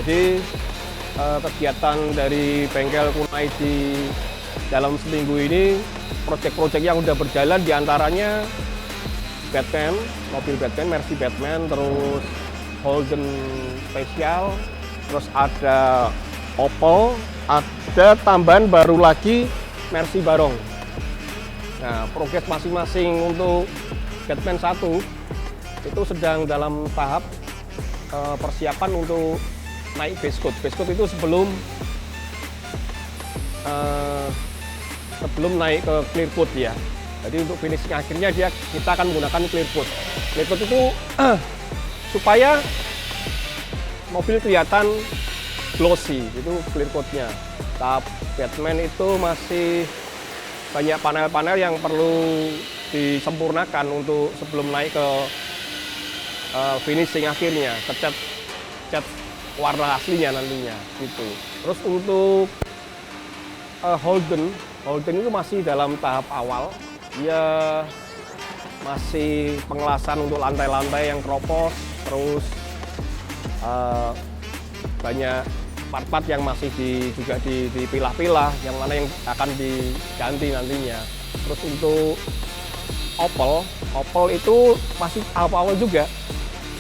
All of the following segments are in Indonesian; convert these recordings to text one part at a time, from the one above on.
Jadi kegiatan dari bengkel Kunai di dalam seminggu ini, proyek-proyek yang udah berjalan diantaranya Batman, mobil Batman, Mercy Batman, terus Holden Special, terus ada Opel, ada tambahan baru lagi Mercy Barong. Nah, progres masing-masing untuk Batman 1 itu sedang dalam tahap persiapan untuk naik base coat. Base coat itu sebelum naik ke clear coat ya. Jadi untuk finishing akhirnya kita akan menggunakan clear coat. Clear coat itu supaya mobil kelihatan glossy, itu clear coatnya. Tahap Batman itu masih banyak panel-panel yang perlu disempurnakan untuk sebelum naik ke finishing akhirnya, cat warna aslinya nantinya gitu. Terus untuk Holden itu masih dalam tahap awal. Dia masih pengelasan untuk lantai-lantai yang keropos, terus banyak part-part yang masih juga dipilah-pilah, yang mana yang akan diganti nantinya. Terus untuk Opel itu masih awal-awal juga.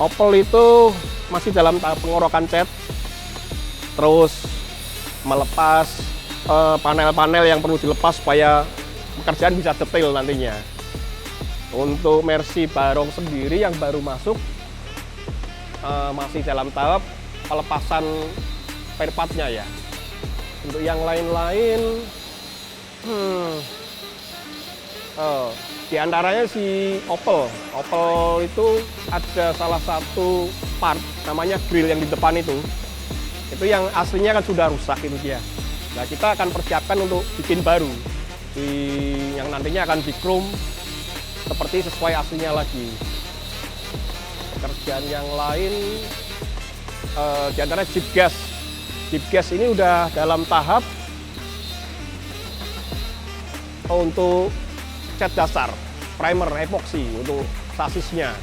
Opel itu masih dalam tahap pengorokan cat, terus melepas panel-panel yang perlu dilepas supaya pekerjaan bisa detail nantinya. Untuk Mercy Barong sendiri yang baru masuk masih dalam tahap pelepasan spare part-nya ya. Untuk yang lain-lain, di antaranya si Opel itu ada salah satu part namanya grill yang di depan itu yang aslinya kan sudah rusak itu dia. Nah, kita akan persiapkan untuk bikin baru yang nantinya akan di chrome seperti sesuai aslinya lagi. Pekerjaan yang lain di antara Jeep gas ini udah dalam tahap untuk cat dasar, primer, epoxy untuk sasisnya.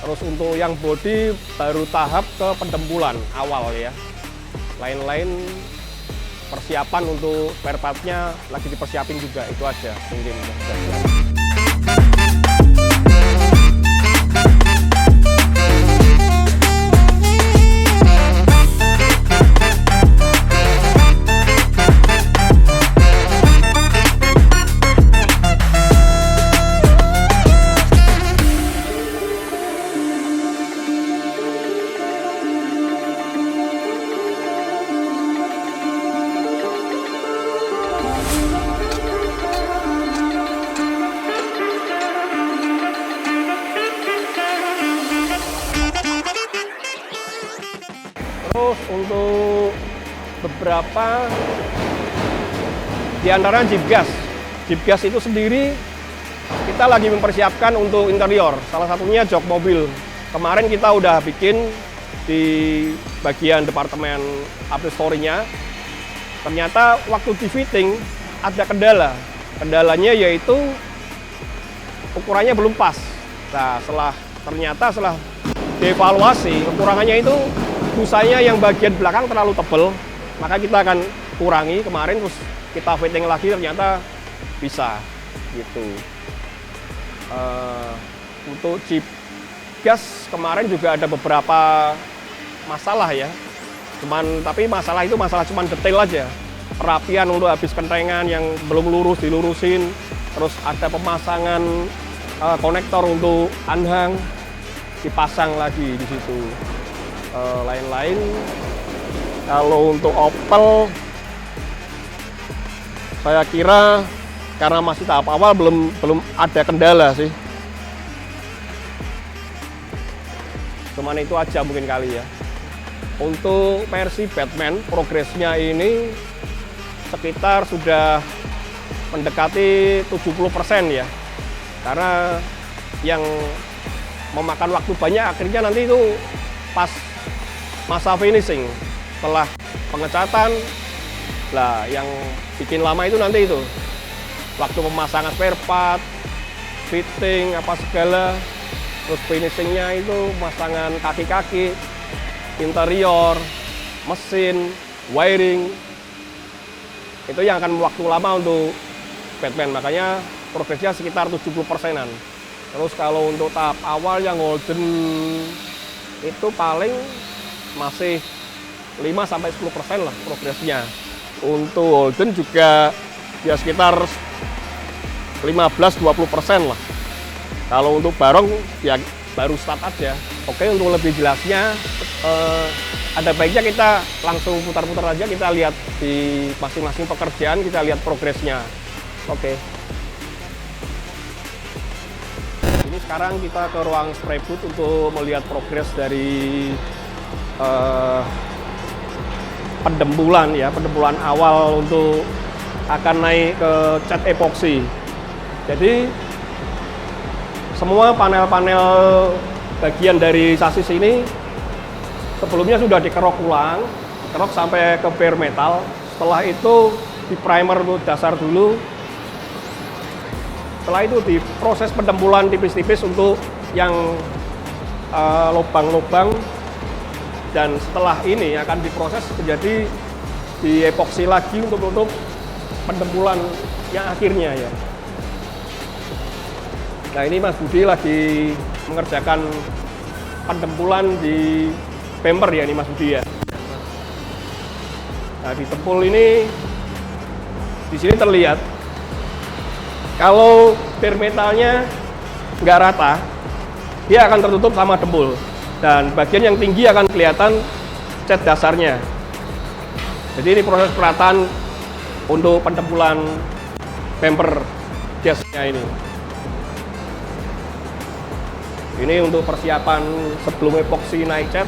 Terus untuk yang bodi baru tahap ke pendempulan awal ya. Lain-lain persiapan untuk spare part-nya lagi dipersiapin juga, itu aja mungkin. Terus untuk beberapa di antara Jeep gas itu sendiri kita lagi mempersiapkan untuk interior. Salah satunya jok mobil. Kemarin kita udah bikin di bagian departemen upholstery-nya. Ternyata waktu di fitting ada kendala. Kendalanya yaitu ukurannya belum pas. Nah, setelah dievaluasi, kekurangannya itu busanya yang bagian belakang terlalu tebal, maka kita akan kurangi kemarin, terus kita fitting lagi, ternyata bisa gitu. Untuk Jeep gas kemarin juga ada beberapa masalah ya, tapi masalah itu cuman detail aja, perapian untuk habis kentengan yang belum lurus dilurusin, terus ada pemasangan konektor untuk anhang dipasang lagi di situ. Lain-lain kalau untuk Opel saya kira karena masih tahap awal belum ada kendala sih, cuman itu aja mungkin kali ya. Untuk Mercy Batman progresnya ini sekitar sudah mendekati 70% ya, karena yang memakan waktu banyak akhirnya nanti itu pas masa finishing, setelah pengecatan lah yang bikin lama itu nanti itu waktu pemasangan spare part, fitting apa segala, terus finishingnya itu pemasangan kaki-kaki, interior, mesin, wiring, itu yang akan waktu lama untuk Batman, makanya progresnya sekitar 70%-an. Terus kalau untuk tahap awal yang golden itu paling masih 5-10% lah progresnya. Untuk golden juga ya sekitar 15-20% lah. Kalau untuk barong ya baru start aja. Oke, untuk lebih jelasnya ada baiknya kita langsung putar-putar aja, kita lihat di masing-masing pekerjaan, kita lihat progresnya. Oke. Ini sekarang kita ke ruang spray booth untuk melihat progres dari pendembulan ya, pendembulan awal untuk akan naik ke cat epoksi. Jadi semua panel-panel bagian dari sasis ini sebelumnya sudah dikerok ulang, kerok sampai ke bare metal. Setelah itu di primer dasar dulu. Setelah itu diproses pendembulan tipis-tipis untuk yang lubang-lubang, dan setelah ini akan diproses menjadi di epoksi lagi untuk menutup pendembulan yang akhirnya ya. Nah, ini Mas Budi lagi mengerjakan pendembulan di bumper ya, ini Mas Budi ya. Nah, di tempul ini di sini terlihat kalau bare metalnya nggak rata, dia akan tertutup sama dempul, dan bagian yang tinggi akan kelihatan cat dasarnya. Jadi ini proses perataan untuk pendempulan bumper gasnya ini. Ini untuk persiapan sebelum epoksi naik cat,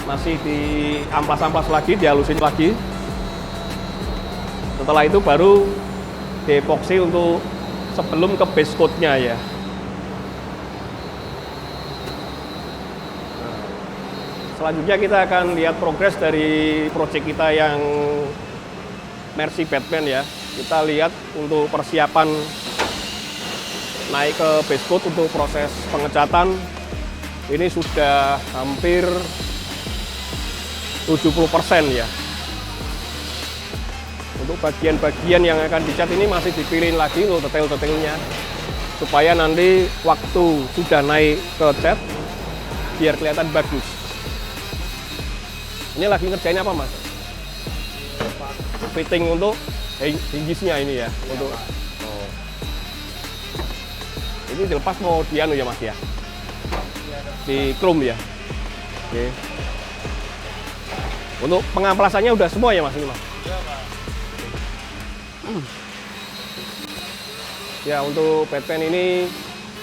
masih di amplas-amplas lagi, dihalusin lagi. Setelah itu baru diepoksi untuk sebelum ke base coat-nya ya. Selanjutnya kita akan lihat progres dari project kita yang Mercy Batman ya. Kita lihat untuk persiapan naik ke base coat untuk proses pengecatan. Ini sudah hampir 70% ya. Untuk bagian-bagian yang akan dicat ini masih dipilih lagi untuk detail-detailnya, supaya nanti waktu sudah naik ke cat biar kelihatan bagus. Ini lagi ngerjain apa Mas? Fitting untuk hingisnya ini ya. Untuk ini dilepas mau dianu ya Mas ya? Di chrome ya. Oke. Untuk pengamplasannya udah semua ya Mas ini Mas? Ya, untuk Batman ini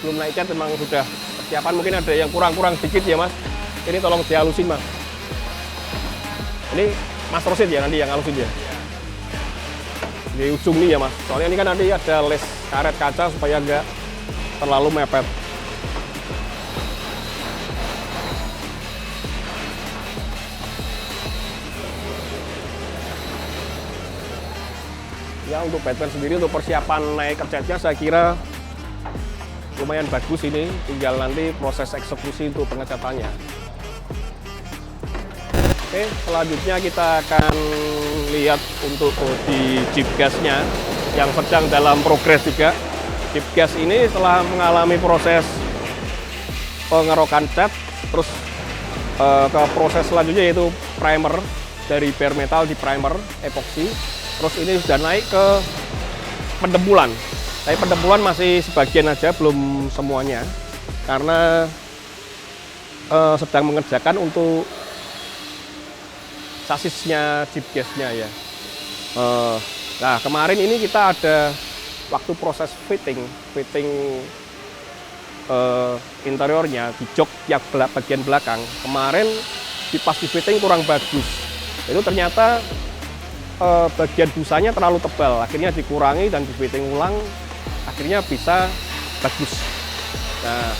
belum naik cat memang sudah persiapan, mungkin ada yang kurang-kurang dikit ya Mas. Ini tolong dihalusin Mas. Ini Mas Rosid ya nanti yang halusin ya. Di ujung nih ya Mas. Soalnya ini kan nanti ada les karet kaca supaya nggak terlalu mepet. Ya, untuk Batman sendiri untuk persiapan naik ke catnya saya kira lumayan bagus ini, tinggal nanti proses eksekusi untuk pengecatannya. Oke, selanjutnya kita akan lihat untuk bodi jeep gasnya yang sedang dalam progres juga. Jeep gas ini setelah mengalami proses pengerokan cat, terus ke proses selanjutnya yaitu primer, dari bare metal di primer epoksi. Terus ini sudah naik ke pendembulan. Tapi pendembulan masih sebagian aja, belum semuanya, karena sedang mengerjakan untuk sasisnya jeep gasnya ya. Nah, kemarin ini kita ada waktu proses fitting interiornya di jok yang bagian belakang. Kemarin pas di fitting kurang bagus. Itu ternyata bagian busanya terlalu tebal, akhirnya dikurangi dan di fitting ulang, akhirnya bisa bagus. Nah,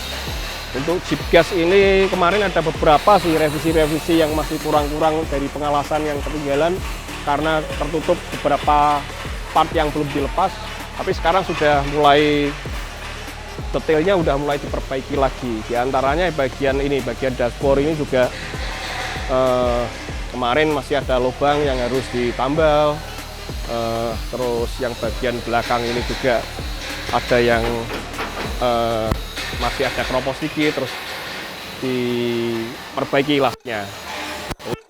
untuk jeep gas ini kemarin ada beberapa sih revisi-revisi yang masih kurang-kurang dari pengalasan yang ketinggalan karena tertutup beberapa part yang belum dilepas, tapi sekarang sudah mulai detailnya udah mulai diperbaiki lagi. Di antaranya bagian ini, bagian dashboard ini juga Kemarin masih ada lubang yang harus ditambal, terus yang bagian belakang ini juga ada yang masih ada keropos sedikit, terus diperbaiki lasnya.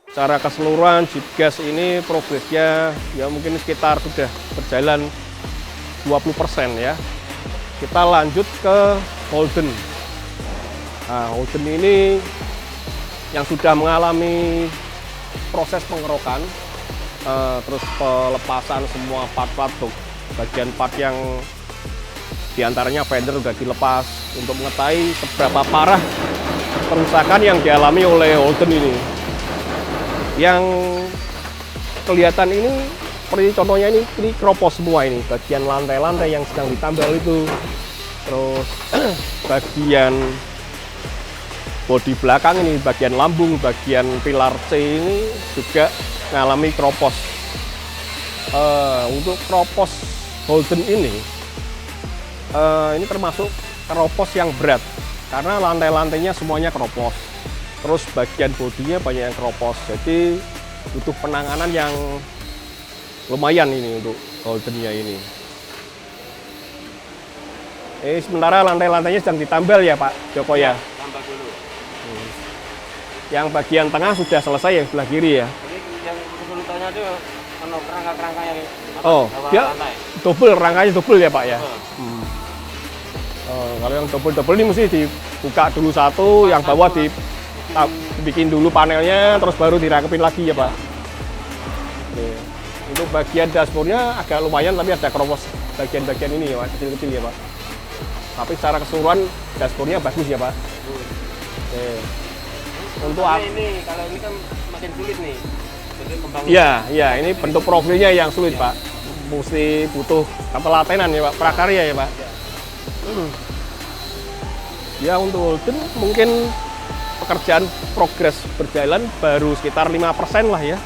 Secara keseluruhan Jeep Gas ini progresnya ya mungkin sekitar sudah berjalan 20% ya. Kita lanjut ke Holden. Nah, Holden ini yang sudah mengalami proses pengerokan, terus pelepasan semua part-part, bagian part yang diantaranya fender sudah dilepas untuk mengetahui seberapa parah kerusakan yang dialami oleh Holden ini. Yang kelihatan ini seperti contohnya ini keropos semua ini, bagian lantai-lantai yang sedang ditambal itu, terus bagian bodi belakang ini, bagian lambung, bagian pilar C ini juga mengalami keropos. Untuk keropos Holden ini termasuk keropos yang berat karena lantai-lantainya semuanya keropos. Terus bagian bodinya banyak yang keropos, jadi butuh penanganan yang lumayan ini untuk Holdennya ini. Sementara lantai-lantainya sedang ditambal ya Pak Joko ya? Tambah dulu. Yang bagian tengah sudah selesai ya, sebelah kiri ya? Jadi yang kesulitannya itu kerangka-kerangka yang dia lantai. double, rangkanya double ya Pak ya? Kalau yang double ini mesti dibuka dulu satu, yang bawah dibikin dulu panelnya, terus baru dirangkepin lagi ya Pak? Oke. Untuk bagian dashboardnya agak lumayan, tapi ada keropos bagian-bagian ini ya Pak, kecil-kecil ya Pak. Tapi secara keseluruhan dashboardnya bagus ya Pak. Oke. Untuk ini kalau ini kan makin sulit nih. Iya, ini bentuk profilnya yang sulit Pak. Mesti butuh ketelatenan ya Pak, prakarya ya Pak. Ya untuk Holden mungkin pekerjaan progres berjalan baru sekitar 5% lah ya.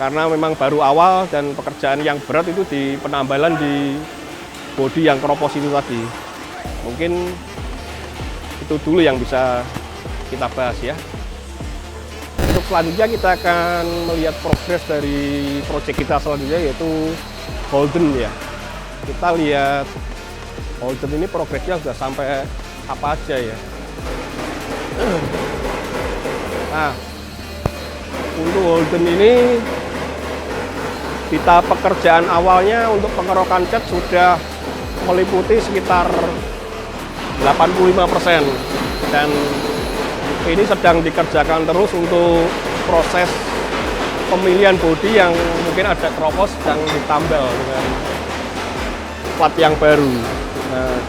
Karena memang baru awal dan pekerjaan yang berat itu di penambalan di bodi yang keropos itu tadi. Mungkin itu dulu yang bisa kita bahas ya. Untuk selanjutnya kita akan melihat progres dari proyek kita selanjutnya, yaitu Holden ya. Kita lihat Holden ini progresnya sudah sampai apa aja ya. Nah, untuk Holden ini kita pekerjaan awalnya untuk pengerokan cat sudah meliputi sekitar 85%, dan ini sedang dikerjakan terus untuk proses pemilihan bodi yang mungkin ada keropos sedang ditambal dengan plat yang baru. Nah,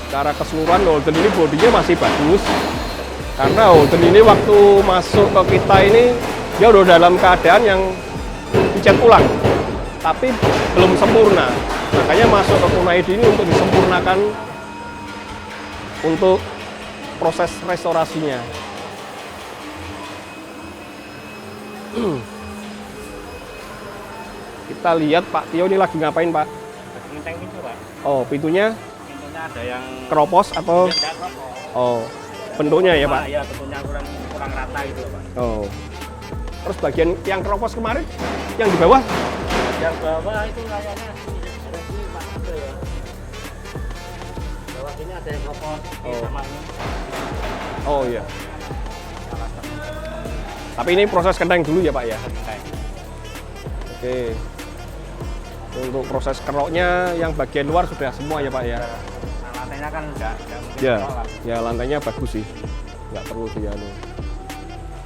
secara keseluruhan Holden ini bodinya masih bagus, karena Holden ini waktu masuk ke kita ini dia udah dalam keadaan yang dicat ulang, tapi belum sempurna. Makanya masuk ke Kunaidi ini untuk disempurnakan untuk proses restorasinya. Kita lihat Pak Tio ini lagi ngapain Pak? Ngenteng pintu Pak. Oh, pintunya Ada yang keropos atau? Oh, bentuknya ya Pak? Iya, bentuknya kurang rata gitu Pak. Oh. Terus bagian yang keropos kemarin, yang di bawah? Yang bawah itu kayaknya ada sini Pak, ada ya. Bawah sini ada yang keropos sama ini. Oh iya. Tapi ini proses kenteng dulu ya Pak ya? Oke. Untuk proses keroknya yang bagian luar sudah semua ya Pak ya? Nah, lantainya kan enggak mungkin Ya, kerok lah. ya lantainya bagus sih. Nggak perlu dianu.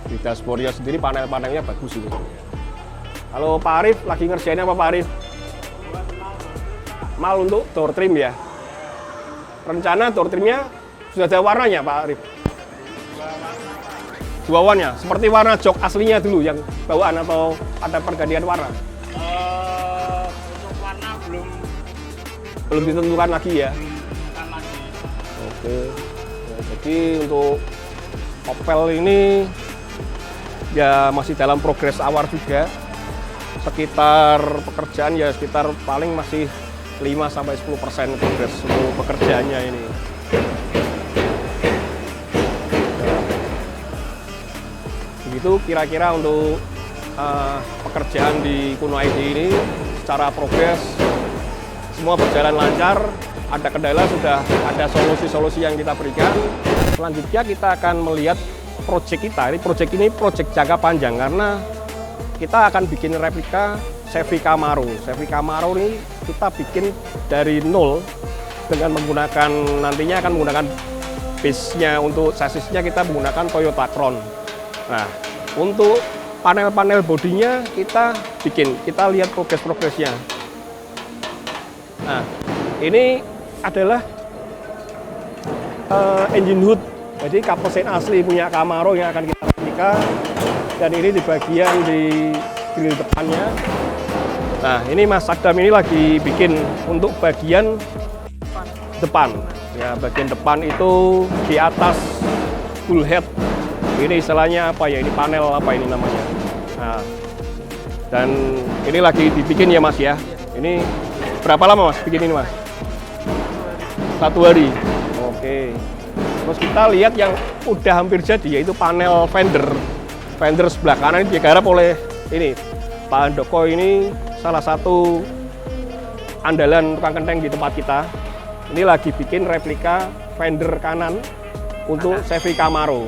Di dashboardnya sendiri panel-panelnya bagus ini. Halo Pak Arif, lagi ngerjain apa Pak Arif? Mal untuk door trim ya? Rencana door trimnya sudah ada warnanya Pak Arif? Dua warna, seperti warna jok aslinya dulu yang bawaan atau ada pergantian warna? Untuk warna Belum ditentukan lagi ya? bukan lagi. Oke. Ya, jadi untuk Opel ini ya masih dalam progres awal juga. Sekitar pekerjaan ya sekitar paling masih 5-10% progres untuk pekerjaannya ini. Itu kira-kira untuk pekerjaan di Kuno ID ini secara progres semua berjalan lancar. Ada kendala, sudah ada solusi-solusi yang kita berikan. Selanjutnya kita akan melihat proyek kita. Ini proyek jangka panjang karena kita akan bikin replika Chevy Camaro. Chevy Camaro ini kita bikin dari nol dengan menggunakan, nantinya akan menggunakan base-nya, untuk chassisnya kita menggunakan Toyota Crown. Nah, untuk panel-panel bodinya kita bikin, kita lihat progres-progresnya. Nah, ini adalah engine hood, jadi kap mesin asli punya Camaro yang akan kita replika, dan ini di bagian di grill depannya. Nah, ini Mas Adam ini lagi bikin untuk bagian depan. Ya, bagian depan itu di atas full head. Ini istilahnya apa ya? Ini panel apa ini namanya? Nah, dan ini lagi dibikin ya Mas ya. Ini berapa lama Mas bikin ini Mas? 1 hari. Oke. Terus kita lihat yang udah hampir jadi, yaitu panel fender sebelah kanan ini digarap oleh ini Pak Handoko. Ini salah satu andalan tukang kenteng di tempat kita. Ini lagi bikin replika fender kanan untuk Chevy Camaro.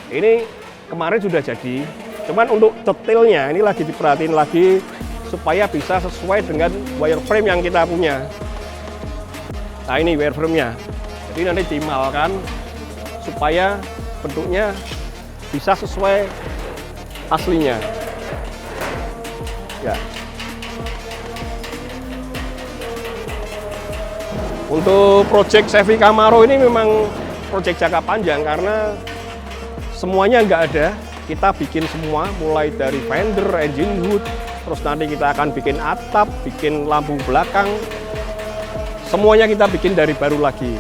Ini kemarin sudah jadi, cuman untuk detailnya ini lagi diperhatiin lagi supaya bisa sesuai dengan wireframe yang kita punya. Nah, ini wireframe-nya. Jadi nanti dimalkan supaya bentuknya bisa sesuai aslinya. Ya. Untuk proyek Chevy Camaro ini memang proyek jangka panjang karena semuanya nggak ada. Kita bikin semua, mulai dari fender, engine hood, terus nanti kita akan bikin atap, bikin lampu belakang. Semuanya kita bikin dari baru lagi.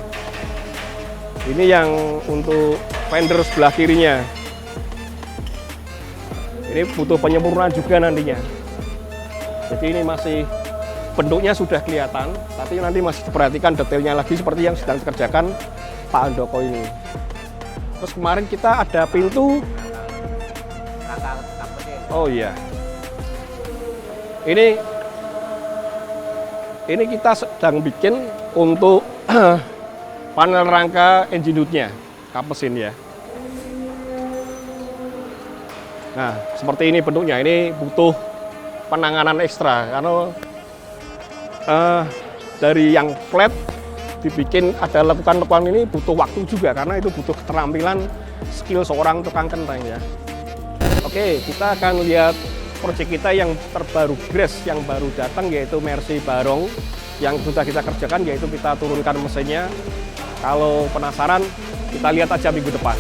Ini yang untuk fender sebelah kirinya. Ini butuh penyempurnaan juga nantinya. Jadi ini masih bentuknya sudah kelihatan, tapi nanti masih diperhatikan detailnya lagi seperti yang sedang dikerjakan Pak Handoko ini. Terus kemarin kita ada pintu. Oh iya. Ini kita sedang bikin untuk panel rangka engine hood-nya, kap mesin ya. Nah, seperti ini bentuknya. Ini butuh penanganan ekstra karena dari yang flat dibikin ada lekukan-lekukan ini butuh waktu juga karena itu butuh keterampilan skill seorang tukang kenteng ya. Oke, kita akan lihat proyek kita yang terbaru, Grace yang baru datang, yaitu Mercy Barong yang sudah kita kerjakan, yaitu kita turunkan mesinnya. Kalau penasaran, kita lihat aja minggu depan.